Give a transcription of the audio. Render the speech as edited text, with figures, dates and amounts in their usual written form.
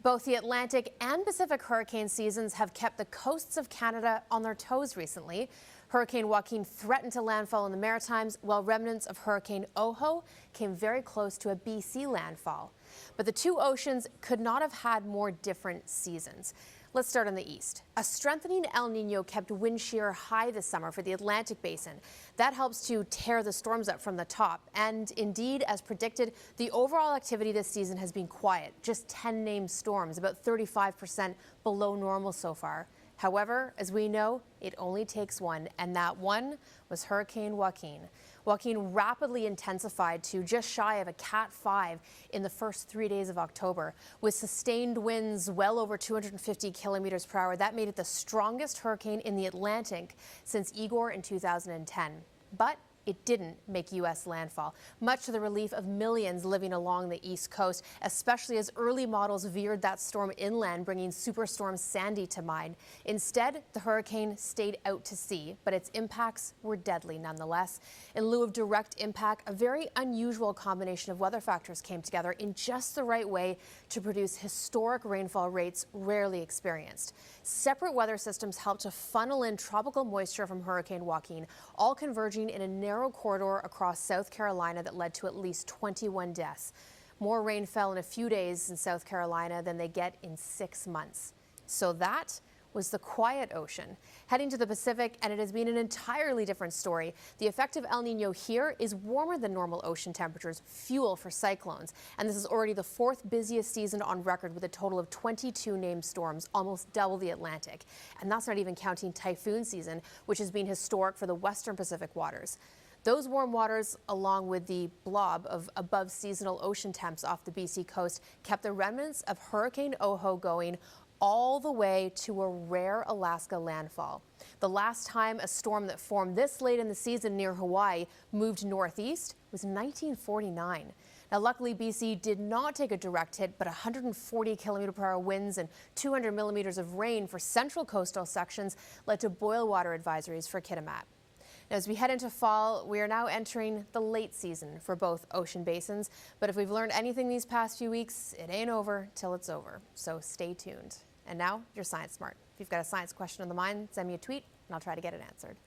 Both the Atlantic and Pacific hurricane seasons have kept the coasts of Canada on their toes recently. Hurricane Joaquin threatened to landfall in the Maritimes, while remnants of Hurricane Ojo came very close to a BC landfall. But the two oceans could not have had more different seasons. Let's start on the east. A strengthening El Nino kept wind shear high this summer for the Atlantic basin. That helps to tear the storms up from the top. And indeed, as predicted, the overall activity this season has been quiet. Just 10 named storms, about 35% below normal so far. However, as we know, it only takes one, and that one was Hurricane Joaquin. Joaquin rapidly intensified to just shy of a Cat 5 in the first 3 days of October. With sustained winds well over 250 kilometers per hour, that made it the strongest hurricane in the Atlantic since Igor in 2010. But it didn't make U.S. landfall, much to the relief of millions living along the East Coast, especially as early models veered that storm inland, bringing Superstorm Sandy to mind. Instead, the hurricane stayed out to sea, but its impacts were deadly nonetheless. In lieu of direct impact, a very unusual combination of weather factors came together in just the right way to produce historic rainfall rates rarely experienced. Separate weather systems helped to funnel in tropical moisture from Hurricane Joaquin, all converging in a narrow corridor across South Carolina that led to at least 21 deaths. More rain fell in a few days in South Carolina than they get in 6 months. So that was the quiet ocean. Heading to the Pacific, and it has been an entirely different story. The effect of El Nino here is warmer than normal ocean temperatures, fuel for cyclones. And this is already the fourth busiest season on record with a total of 22 named storms, almost double the Atlantic. And that's not even counting typhoon season, which has been historic for the western Pacific waters. Those warm waters, along with the blob of above seasonal ocean temps off the BC coast, kept the remnants of Hurricane Ojo going all the way to a rare Alaska landfall. The last time a storm that formed this late in the season near Hawaii moved northeast was 1949. Now, luckily, BC did not take a direct hit, but 140 km/h winds and 200 millimeters of rain for central coastal sections led to boil water advisories for Kitimat. Now, as we head into fall, we are now entering the late season for both ocean basins. But if we've learned anything these past few weeks, it ain't over till it's over. So stay tuned. And now, you're Science Smart. If you've got a science question on the mind, send me a tweet and I'll try to get it answered.